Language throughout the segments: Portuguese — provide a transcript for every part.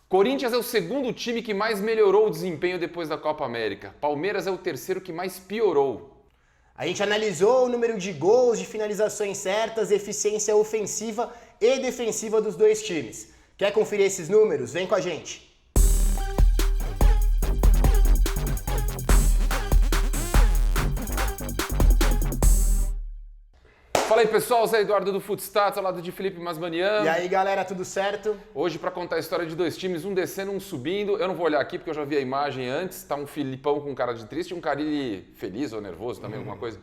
Corinthians é o segundo time que mais melhorou o desempenho depois da Copa América. Palmeiras é o terceiro que mais piorou. A gente analisou o número de gols, de finalizações certas, eficiência ofensiva e defensiva dos dois times. Quer conferir esses números? Vem com a gente! Fala aí pessoal, Zé Eduardo do Footstats, ao lado de Felipe Masmanian. E aí galera, tudo certo? Hoje para contar a história de dois times, um descendo, um subindo. Eu não vou olhar aqui porque eu já vi a imagem antes. Tá um Filipão com cara de triste e um Carille feliz ou nervoso também, alguma coisa.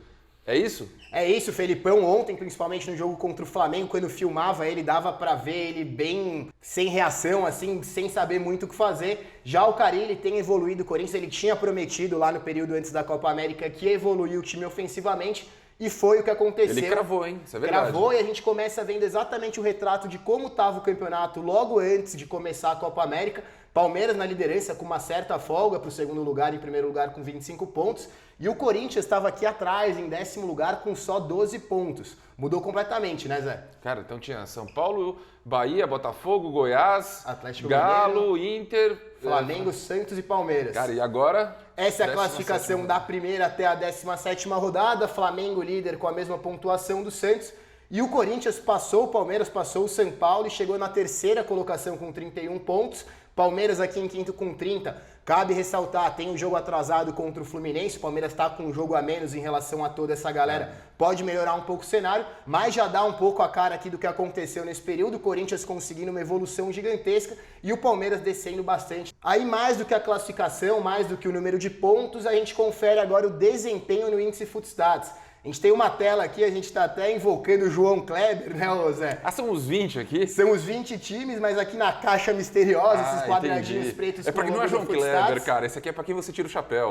É isso? É isso, o Felipão ontem, principalmente no jogo contra o Flamengo, quando filmava ele, dava pra ver ele bem sem reação, assim, sem saber muito o que fazer. Já o Carille tem evoluído, o Corinthians ele tinha prometido lá no período antes da Copa América que ia evoluir o time ofensivamente. E foi o que aconteceu. Ele cravou, hein? Isso é verdade. Cravou e a gente começa vendo exatamente o retrato de como estava o campeonato logo antes de começar a Copa América. Palmeiras na liderança com uma certa folga para o segundo lugar, em primeiro lugar com 25 pontos. E o Corinthians estava aqui atrás, em 10º lugar, com só 12 pontos. Mudou completamente, né, Zé? Cara, então tinha São Paulo, Bahia, Botafogo, Goiás, Atlético Galo, Mineiro, Inter... Flamengo, Santos e Palmeiras. Cara, e agora? Essa é a classificação da primeira até a 17ª rodada. Flamengo líder com a mesma pontuação do Santos. E o Corinthians passou o Palmeiras, passou o São Paulo e chegou na terceira colocação com 31 pontos. Palmeiras aqui em quinto com 30. Cabe ressaltar, tem um jogo atrasado contra o Fluminense. O Palmeiras está com um jogo a menos em relação a toda essa galera. Pode melhorar um pouco o cenário, mas já dá um pouco a cara aqui do que aconteceu nesse período. O Corinthians conseguindo uma evolução gigantesca e o Palmeiras descendo bastante. Aí mais do que a classificação, mais do que o número de pontos, a gente confere agora o desempenho no índice Footstats. A gente tem uma tela aqui, a gente está até invocando o João Kleber, né, Zé? Ah, são os 20 aqui? São os 20 times, mas aqui na caixa misteriosa, esses quadradinhos pretos. É pra quem não é João Kleber, cara. Esse aqui é pra quem você tira o chapéu.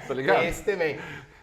Tá ligado? Esse também.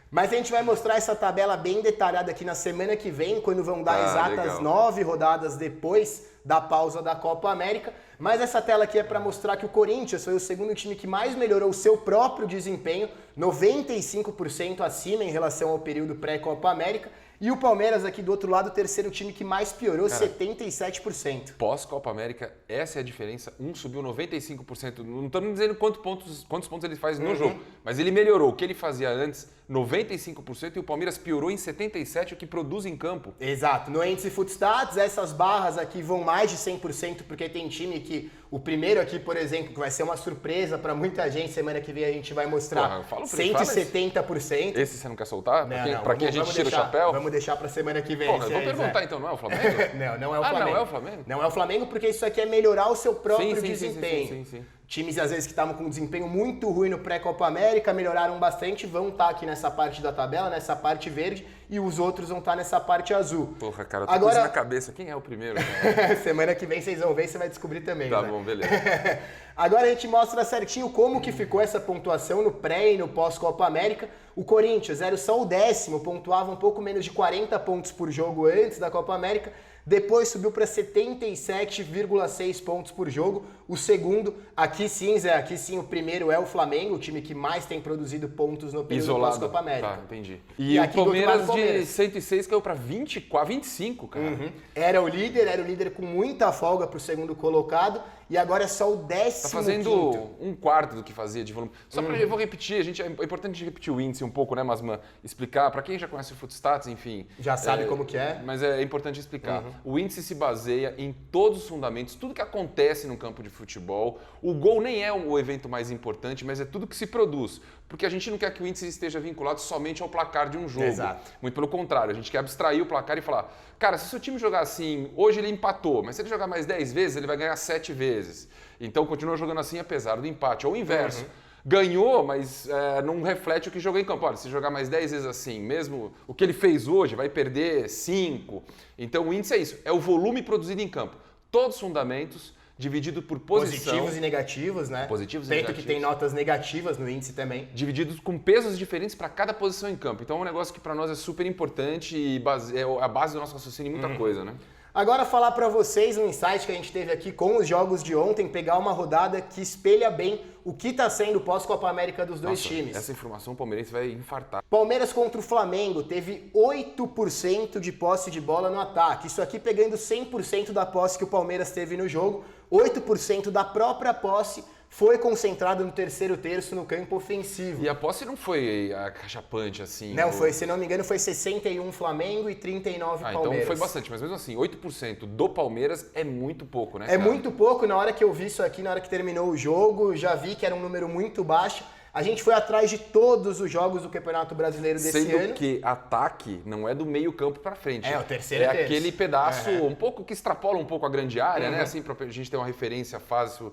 Mas a gente vai mostrar essa tabela bem detalhada aqui na semana que vem, quando vão dar exatas 9 rodadas depois da pausa da Copa América. Mas essa tela aqui é para mostrar que o Corinthians foi o segundo time que mais melhorou o seu próprio desempenho, 95% acima em relação ao período pré-Copa América. E o Palmeiras aqui do outro lado, o terceiro time que mais piorou, cara, 77%. Pós-Copa América, essa é a diferença. Um subiu 95%. Não estamos dizendo quantos pontos ele faz no jogo, mas ele melhorou. O que ele fazia antes, 95%, e o Palmeiras piorou em 77%, o que produz em campo. Exato. No índice Footstats, essas barras aqui vão mais de 100%, porque tem time que... O primeiro aqui, por exemplo, que vai ser uma surpresa para muita gente, semana que vem a gente vai mostrar 170%. Esse você não quer soltar? Não, para quem a gente tira o chapéu? Vamos deixar para semana que vem. Porra, vamos perguntar então, não é o Flamengo? Não é o Flamengo. Não é o Flamengo? Não é o Flamengo porque isso aqui é melhorar o seu próprio desempenho. Sim. Times, às vezes, que estavam com um desempenho muito ruim no pré-Copa América, melhoraram bastante, vão estar aqui nessa parte da tabela, nessa parte verde, e os outros vão estar nessa parte azul. Porra, cara, eu tô com isso na cabeça. Quem é o primeiro? Semana que vem vocês vão ver e você vai descobrir também. Tá, né? bom, beleza. Agora a gente mostra certinho como que ficou essa pontuação no pré e no pós-Copa América. O Corinthians era só o 10º, pontuava um pouco menos de 40 pontos por jogo antes da Copa América. Depois subiu para 77,6 pontos por jogo. O segundo, aqui sim, Zé, aqui sim o primeiro é o Flamengo, o time que mais tem produzido pontos no período pós-Copa América. Tá, entendi. E o Palmeiras de 106 caiu para 25, cara. Era o líder com muita folga para o segundo colocado. E agora é só o 15º. Tá fazendo um quarto do que fazia de volume. Só pra eu vou repetir, é importante a gente repetir o índice um pouco, né, Masman? Explicar, pra quem já conhece o Footstats, enfim. Já sabe como que é. Mas é importante explicar. O índice se baseia em todos os fundamentos, tudo que acontece no campo de futebol. O gol nem é o evento mais importante, mas é tudo que se produz. Porque a gente não quer que o índice esteja vinculado somente ao placar de um jogo. Exato. Muito pelo contrário, a gente quer abstrair o placar e falar, cara, se o seu time jogar assim, hoje ele empatou, mas se ele jogar mais 10 vezes, ele vai ganhar 7 vezes. Então continua jogando assim apesar do empate. Ou o inverso. Ganhou, mas não reflete o que jogou em campo. Olha, se jogar mais 10 vezes assim, mesmo o que ele fez hoje, vai perder 5. Então o índice é isso, é o volume produzido em campo. Todos os fundamentos, dividido por posição. Positivos e negativos, né? Positivos e Tanto negativos. que tem notas negativas no índice também. Divididos com pesos diferentes para cada posição em campo. Então é um negócio que para nós é super importante e é a base do nosso raciocínio em muita coisa, né? Agora falar para vocês um insight que a gente teve aqui com os jogos de ontem, pegar uma rodada que espelha bem o que está sendo pós-Copa América dos dois times. Essa informação o palmeirense vai infartar. Palmeiras contra o Flamengo teve 8% de posse de bola no ataque. Isso aqui pegando 100% da posse que o Palmeiras teve no jogo, 8% da própria posse foi concentrado no terceiro terço no campo ofensivo. E a posse não foi acachapante assim? Não, foi, se não me engano, foi 61 Flamengo e 39 Palmeiras. Então foi bastante, mas mesmo assim, 8% do Palmeiras é muito pouco, né? É muito pouco. Na hora que eu vi isso aqui, na hora que terminou o jogo, já vi que era um número muito baixo. A gente foi atrás de todos os jogos do Campeonato Brasileiro desse ano. Sendo que ataque não é do meio campo pra frente. É, o terceiro é terço. aquele pedaço um pouco que extrapola um pouco a grande área, né? Assim, pra gente ter uma referência fácil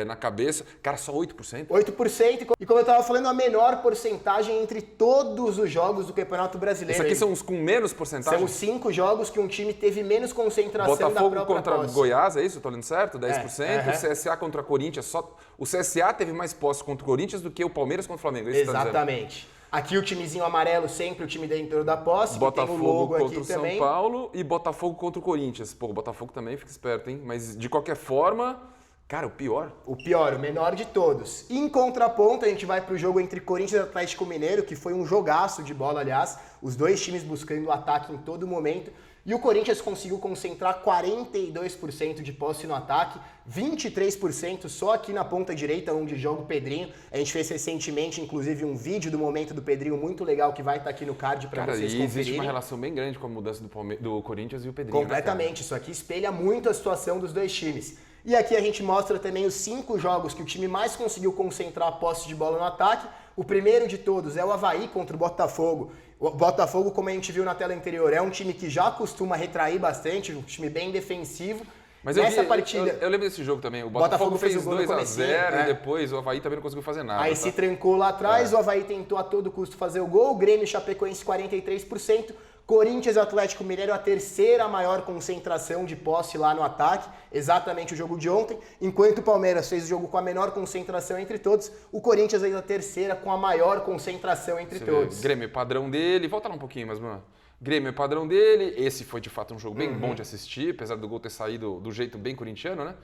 na cabeça. Cara, só 8%? 8%. E como eu tava falando, a menor porcentagem entre todos os jogos do Campeonato Brasileiro. Isso aqui são os com menos porcentagem? São os 5 jogos que um time teve menos concentração da própria Botafogo contra posse. Goiás, é isso? Tô lendo certo? 10%. O CSA contra Corinthians, o CSA teve mais posse contra o Corinthians do que o Palmeiras contra o Flamengo. É isso que você tá dizendo? Exatamente. Aqui o timezinho amarelo, sempre o time dentro da posse. Botafogo que tem o logo contra aqui o São também. Paulo e Botafogo contra o Corinthians. Pô, o Botafogo também fica esperto, hein? Mas de qualquer forma, cara, o pior. O pior, o menor de todos. Em contraponto, a gente vai pro jogo entre Corinthians e Atlético Mineiro, que foi um jogaço de bola, aliás. Os dois times buscando o ataque em todo momento. E o Corinthians conseguiu concentrar 42% de posse no ataque, 23% só aqui na ponta direita, onde joga o Pedrinho. A gente fez recentemente, inclusive, um vídeo do momento do Pedrinho muito legal, que vai estar aqui no card para vocês conferirem. Existe uma relação bem grande com a mudança do Corinthians e o Pedrinho. Completamente. Isso aqui espelha muito a situação dos dois times. E aqui a gente mostra também os 5 jogos que o time mais conseguiu concentrar a posse de bola no ataque. O primeiro de todos é o Avaí contra o Botafogo. O Botafogo, como a gente viu na tela anterior, é um time que já costuma retrair bastante, um time bem defensivo. Mas nessa partida, eu lembro desse jogo também. O Botafogo fez o gol 2-0 e depois o Avaí também não conseguiu fazer nada. Aí se trancou lá atrás, o Avaí tentou a todo custo fazer o gol, o Grêmio e Chapecoense 43%, Corinthians e Atlético Mineiro a terceira maior concentração de posse lá no ataque, exatamente o jogo de ontem, enquanto o Palmeiras fez o jogo com a menor concentração entre todos, o Corinthians fez a terceira com a maior concentração entre todos. Grêmio, padrão dele, volta lá um pouquinho, mas mano, Grêmio é padrão dele, esse foi de fato um jogo bem bom de assistir, apesar do gol ter saído do jeito bem corintiano, né?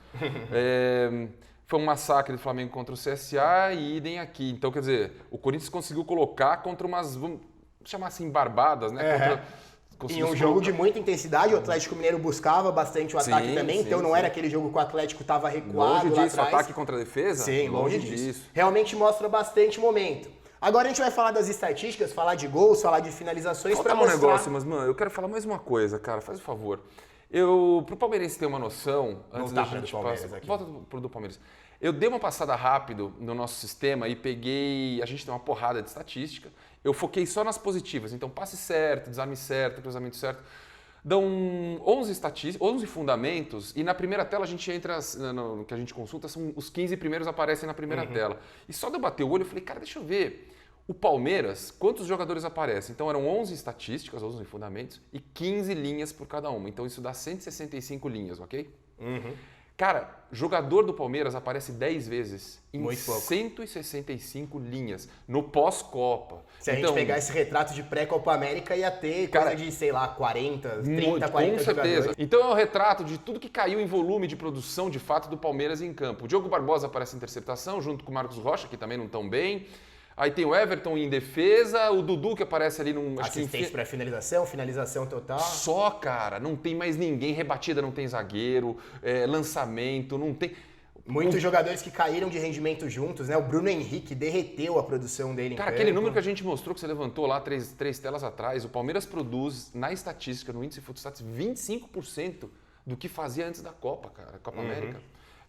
Foi um massacre do Flamengo contra o CSA e idem aqui. Então, quer dizer, o Corinthians conseguiu colocar contra umas, vamos chamar assim, barbadas, né? Em um jogo de muita intensidade, o Atlético Mineiro buscava bastante o ataque também, então não era aquele jogo que o Atlético estava recuado longe lá disso, atrás. ataque contra a defesa? Sim, longe disso. Realmente mostra bastante momento. Agora a gente vai falar das estatísticas, falar de gols, falar de finalizações para mostrar... negócio, mas, mano, eu quero falar mais uma coisa, cara, faz um favor. Pro palmeirense ter uma noção... Antes da gente passar, volta pro do Palmeiras. Eu dei uma passada rápido no nosso sistema e peguei... A gente tem uma porrada de estatística. Eu foquei só nas positivas. Então, passe certo, desarme certo, cruzamento certo. Dão 11 fundamentos e na primeira tela a gente entra, no que a gente consulta, são os 15 primeiros aparecem na primeira tela. E só de eu bater o olho, eu falei, cara, deixa eu ver. O Palmeiras, quantos jogadores aparecem? Então eram 11 estatísticas, 11 fundamentos e 15 linhas por cada uma. Então isso dá 165 linhas, ok? Cara, jogador do Palmeiras aparece 10 vezes em 165 linhas no pós-Copa. Se a gente pegar esse retrato de pré-Copa América, ia ter coisa de, sei lá, 40, 30, 40 com certeza. Jogadores. Então é o retrato de tudo que caiu em volume de produção, de fato, do Palmeiras em campo. O Diogo Barbosa aparece em interceptação, junto com o Marcos Rocha, que também não estão bem. Aí tem o Everton em defesa, o Dudu que aparece ali num... Assistência para finalização total. Só, cara, não tem mais ninguém, rebatida não tem zagueiro, lançamento, não tem... Muitos jogadores que caíram de rendimento juntos, né? O Bruno Henrique derreteu a produção dele em campo. Aquele número que a gente mostrou, que você levantou lá três telas atrás, o Palmeiras produz, na estatística, no índice Futstats, 25% do que fazia antes da Copa, cara, Copa América.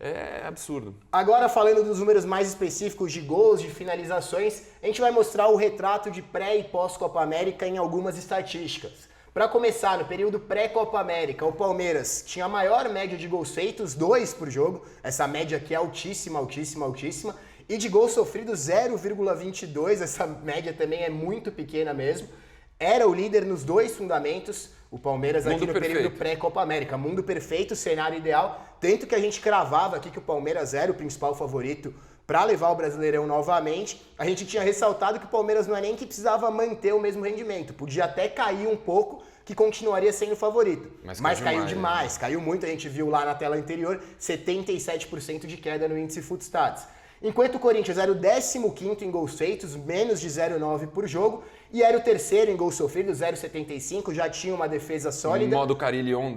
É absurdo. Agora, falando dos números mais específicos de gols, de finalizações, a gente vai mostrar o retrato de pré e pós-Copa América em algumas estatísticas. Para começar, no período pré-Copa América, o Palmeiras tinha a maior média de gols feitos, 2 por jogo. Essa média aqui é altíssima, altíssima, altíssima. E de gols sofridos, 0,22. Essa média também é muito pequena mesmo. Era o líder nos 2 fundamentos. O Palmeiras aqui no período pré-Copa América. Mundo perfeito, cenário ideal. Tanto que a gente cravava aqui que o Palmeiras era o principal favorito para levar o Brasileirão novamente. A gente tinha ressaltado que o Palmeiras não é nem que precisava manter o mesmo rendimento. Podia até cair um pouco, que continuaria sendo favorito. Mas caiu demais, demais, caiu muito, a gente viu lá na tela anterior, 77% de queda no índice Footstats. Enquanto o Corinthians era o 15º em gols feitos, menos de 0,9 por jogo, e era o terceiro em gols sofridos, 0,75, já tinha uma defesa sólida. Modo Carillon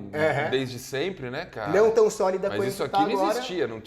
desde sempre, né, cara? Não tão sólida Mas quanto isso aqui tá não agora. existia, não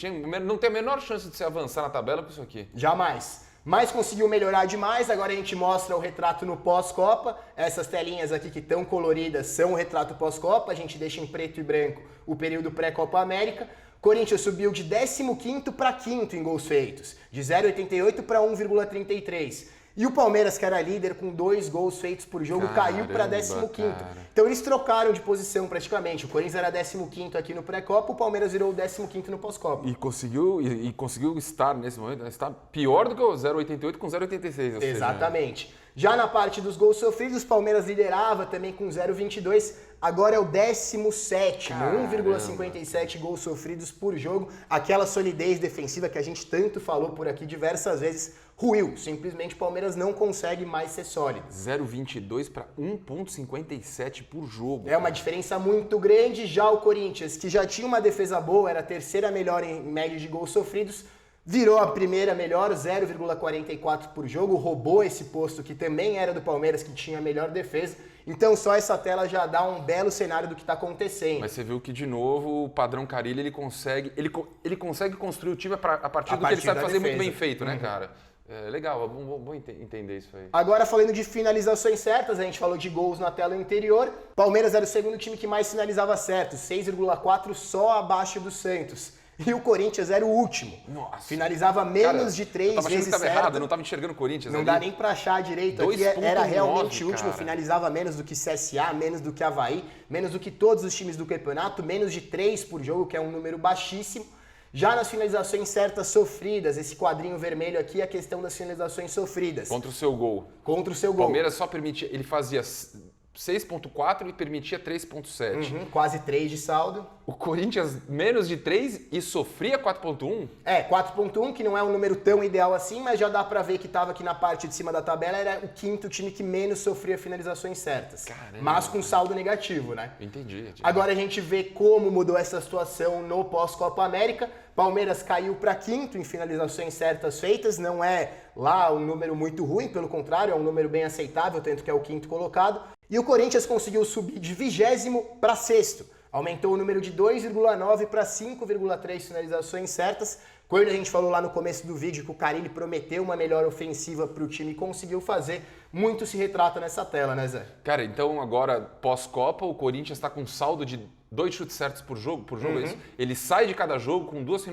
tem a menor chance de se avançar na tabela com isso aqui. Jamais. Mas conseguiu melhorar demais, agora a gente mostra o retrato no pós-Copa. Essas telinhas aqui que estão coloridas são o retrato pós-Copa, a gente deixa em preto e branco o período pré-Copa América. Corinthians subiu de 15º para 5º em gols feitos, de 0,88 para 1,33. E o Palmeiras, que era líder com 2 gols feitos por jogo, caiu para 15º. cara. Então eles trocaram de posição praticamente. O Corinthians era 15º aqui no pré-Copa, o Palmeiras virou o 15º no pós-Copa. E conseguiu estar nesse momento, está pior do que o 0,88 com 0,86. Exatamente. Já na parte dos gols sofridos, o Palmeiras liderava também com 0,22. Agora é o 17º, 1,57 gols sofridos por jogo. Aquela solidez defensiva que a gente tanto falou por aqui diversas vezes, ruiu. Simplesmente o Palmeiras não consegue mais ser sólido. 0,22 para 1,57 por jogo. É uma diferença muito grande. Já o Corinthians, que já tinha uma defesa boa, era a terceira melhor em média de gols sofridos, virou a primeira melhor, 0,44 por jogo, roubou esse posto que também era do Palmeiras, que tinha a melhor defesa. Então só essa tela já dá um belo cenário do que está acontecendo. Mas você viu que, de novo, o padrão Carille, ele consegue construir o time a partir do que ele sabe fazer defesa. muito bem feito, né, cara? É legal, bom entender isso aí. Agora, falando de finalizações certas, a gente falou de gols na tela anterior. Palmeiras era o segundo time que mais finalizava certo, 6,4 só abaixo do Santos. E o Corinthians era o último. Nossa. Finalizava menos de 3 eu tava achando vezes que estava certo. errado, eu não estava enxergando o Corinthians Não ali. dá nem pra achar direito. Aqui 2,9, era realmente o último, cara. finalizava menos do que CSA, menos do que Avaí, menos do que todos os times do campeonato, menos de 3 por jogo, que é um número baixíssimo. Já nas finalizações certas sofridas, esse quadrinho vermelho aqui é a questão das finalizações sofridas. Contra o seu gol. Contra o seu O gol. Palmeiras só permitia, ele fazia 6,4 e permitia 3,7. Quase 3 de saldo. O Corinthians menos de 3 e sofria 4,1? É, 4.1, que não é um número tão ideal assim, mas já dá pra ver que estava aqui na parte de cima da tabela, era o quinto time que menos sofria finalizações certas. Caramba. Mas com saldo negativo, né? Entendi. Agora a gente vê como mudou essa situação no pós-Copa América. Palmeiras caiu para 5º em finalizações certas feitas, não é lá um número muito ruim, pelo contrário, é um número bem aceitável, tanto que é o 5º colocado. E o Corinthians conseguiu subir de 20º para 6º. Aumentou o número de 2,9 para 5,3 finalizações certas. Quando a gente falou lá no começo do vídeo que o Carille prometeu uma melhor ofensiva para o time e conseguiu fazer, muito se retrata nessa tela, né, Zé? Cara, então agora, pós-Copa, o Corinthians está com saldo de 2 chutes certos por jogo, é isso? Ele sai de cada jogo com 2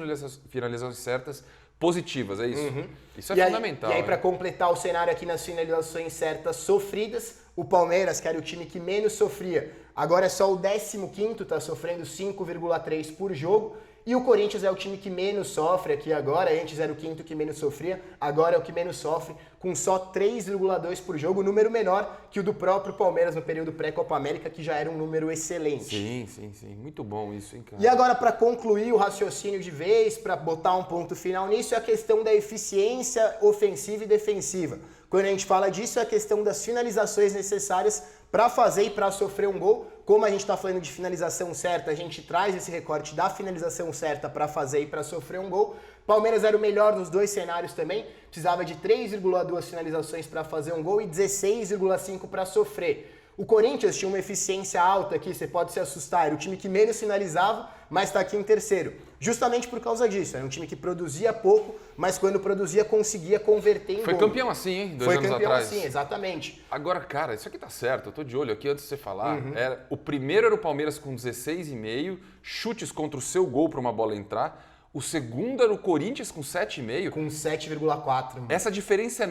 finalizações certas positivas, é isso? Isso é fundamental. E aí, para completar o cenário aqui nas finalizações certas sofridas, o Palmeiras, que era o time que menos sofria, agora é só o 15º, está sofrendo 5,3 por jogo. E o Corinthians é o time que menos sofre aqui agora, antes era o 5º que menos sofria, agora é o que menos sofre, com só 3,2 por jogo, número menor que o do próprio Palmeiras no período pré-Copa América, que já era um número excelente. Sim. Muito bom isso, hein, cara? E agora, para concluir o raciocínio de vez, para botar um ponto final nisso, é a questão da eficiência ofensiva e defensiva. Quando a gente fala disso, é a questão das finalizações necessárias para fazer e para sofrer um gol. Como a gente está falando de finalização certa, a gente traz esse recorte da finalização certa para fazer e para sofrer um gol. Palmeiras era o melhor dos dois cenários também, precisava de 3,2 finalizações para fazer um gol e 16,5 para sofrer. O Corinthians tinha uma eficiência alta aqui, você pode se assustar, era o time que menos finalizava, mas está aqui em terceiro. Justamente por causa disso, era um time que produzia pouco, mas quando produzia conseguia converter em gol. Foi campeão assim, hein? 2 anos atrás. Foi campeão assim, exatamente. Agora, cara, isso aqui tá certo, eu tô de olho aqui antes de você falar. O primeiro era o Palmeiras com 16,5 chutes contra o seu gol para uma bola entrar. O segundo era o Corinthians com 7,5. Com 7,4. Essa diferença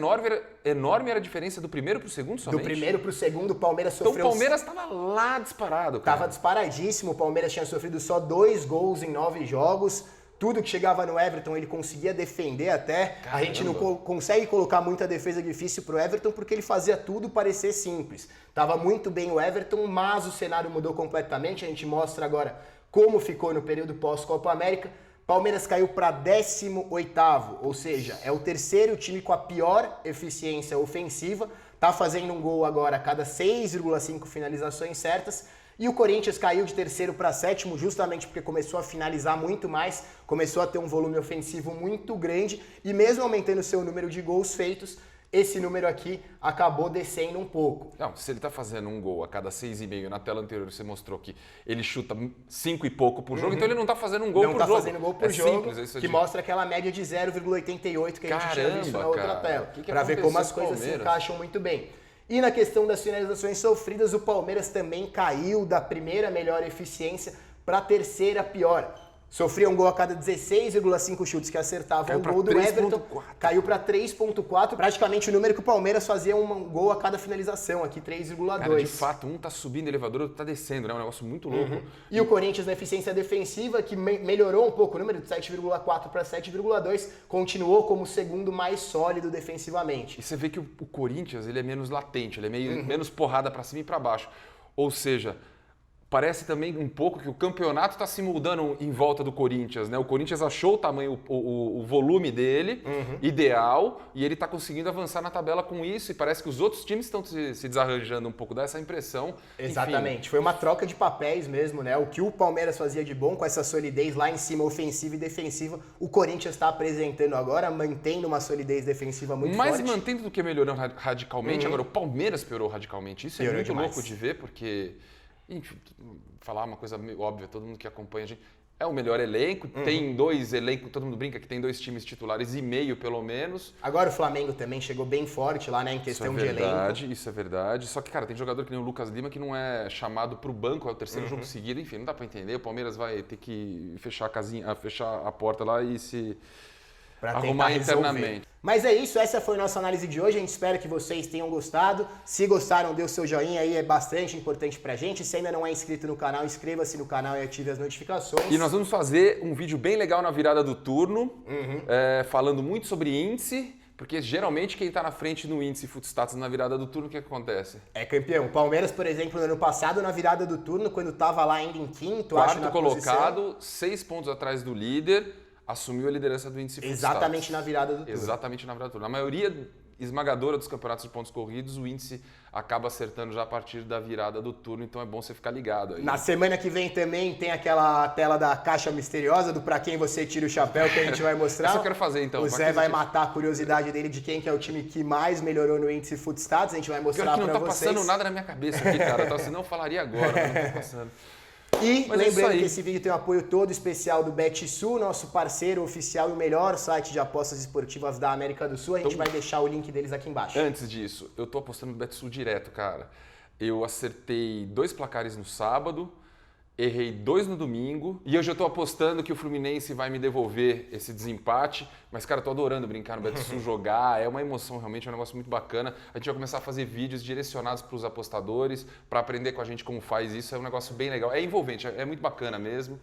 enorme era a diferença do primeiro pro segundo somente? Do primeiro pro segundo, o Palmeiras sofreu... Então o Palmeiras tava lá disparado, cara. Tava disparadíssimo, o Palmeiras tinha sofrido só 2 gols em 9 jogos. Tudo que chegava no Everton ele conseguia defender até. Caramba. A gente não consegue colocar muita defesa difícil pro Everton porque ele fazia tudo parecer simples. Tava muito bem o Everton, mas o cenário mudou completamente. A gente mostra agora como ficou no período pós-Copa América. Palmeiras caiu para 18º, ou seja, é o terceiro time com a pior eficiência ofensiva. tá fazendo um gol agora a cada 6,5 finalizações certas. E o Corinthians caiu de terceiro para sétimo justamente porque começou a finalizar muito mais, começou a ter um volume ofensivo muito grande e mesmo aumentando seu número de gols feitos, esse número aqui acabou descendo um pouco. Não, se ele está fazendo um gol a cada 6,5, na tela anterior você mostrou que ele chuta 5 e pouco por jogo, então ele não está fazendo um gol por jogo. Não está fazendo gol por jogo, simples, que mostra aquela média de 0,88 que a gente tinha visto na outra tela. Para ver como as coisas se encaixam muito bem. E na questão das finalizações sofridas, o Palmeiras também caiu da primeira melhor eficiência para a terceira pior. Sofria um gol a cada 16,5 chutes que acertavam o gol do Everton. Caiu para 3,4, praticamente o número que o Palmeiras fazia um gol a cada finalização, aqui 3,2. De fato, um tá subindo o elevador, outro tá descendo, né? É um negócio muito louco. E o Corinthians na eficiência defensiva, que melhorou um pouco o número de 7,4 para 7,2, continuou como o segundo mais sólido defensivamente. E você vê que o Corinthians ele é menos latente, ele é menos porrada para cima e para baixo. Ou seja, parece também um pouco que o campeonato está se mudando em volta do Corinthians, né? O Corinthians achou o tamanho, o volume dele, ideal, e ele está conseguindo avançar na tabela com isso, e parece que os outros times estão se desarranjando um pouco, dá essa impressão. Exatamente, Enfim. foi uma troca de papéis mesmo, né? O que o Palmeiras fazia de bom com essa solidez lá em cima, ofensiva e defensiva, o Corinthians está apresentando agora, mantendo uma solidez defensiva muito forte. Mais mantendo do que melhorando radicalmente, agora o Palmeiras piorou radicalmente, isso Piorou é muito demais. louco de ver, porque... Enfim, falar uma coisa meio óbvia, todo mundo que acompanha a gente, é o melhor elenco, tem dois elencos, todo mundo brinca que tem 2 times titulares e meio pelo menos. Agora o Flamengo também chegou bem forte lá, né, em questão de elenco. Isso é verdade, só que, cara, tem jogador que nem o Lucas Lima que não é chamado pro banco, é o terceiro jogo seguido, enfim, não dá pra entender, o Palmeiras vai ter que fechar a casinha, fechar a porta lá e se arrumar internamente. Mas é isso, essa foi a nossa análise de hoje, a gente espera que vocês tenham gostado. Se gostaram, dê o seu joinha aí, é bastante importante pra gente. Se ainda não é inscrito no canal, inscreva-se no canal e ative as notificações. E nós vamos fazer um vídeo bem legal na virada do turno, falando muito sobre índice, porque geralmente quem está na frente no índice Footstats na virada do turno, o que acontece? É campeão. O Palmeiras, por exemplo, no ano passado, na virada do turno, quando estava lá ainda em quinto, acho, na colocado, posição, 6 pontos atrás do líder, assumiu a liderança do índice Footstats. exatamente na virada do turno. Exatamente na virada do turno. Na maioria esmagadora dos campeonatos de pontos corridos, o índice acaba acertando já a partir da virada do turno, então é bom você ficar ligado aí. Na semana que vem também tem aquela tela da caixa misteriosa do pra quem você tira o chapéu que a gente vai mostrar. Isso eu quero fazer então. O Zé vai matar a curiosidade dele de quem que é o time que mais melhorou no índice Footstats, a gente vai mostrar pra vocês. Pior que não tá passando nada na minha cabeça aqui, cara, senão eu falaria agora, mas não tá passando. E Mas lembrando que esse vídeo tem o apoio todo especial do BetSul, nosso parceiro oficial e o melhor site de apostas esportivas da América do Sul. A gente vai deixar o link deles aqui embaixo. Antes disso, eu tô apostando no BetSul direto, cara. Eu acertei 2 placares no sábado, errei 2 no domingo, e hoje eu tô apostando que o Fluminense vai me devolver esse desempate. Mas, cara, eu tô adorando brincar no BetSul, jogar, é uma emoção realmente, é um negócio muito bacana. A gente vai começar a fazer vídeos direcionados para os apostadores, para aprender com a gente como faz isso, é um negócio bem legal. É envolvente, é muito bacana mesmo.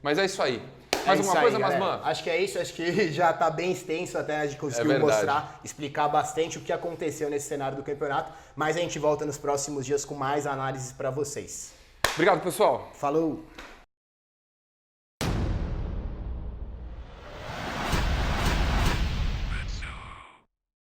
Mas é isso aí. Mais alguma coisa, Masman? Acho que é isso, acho que já tá bem extenso até, a gente conseguiu mostrar, explicar bastante o que aconteceu nesse cenário do campeonato, mas a gente volta nos próximos dias com mais análises para vocês. Obrigado, pessoal. Falou!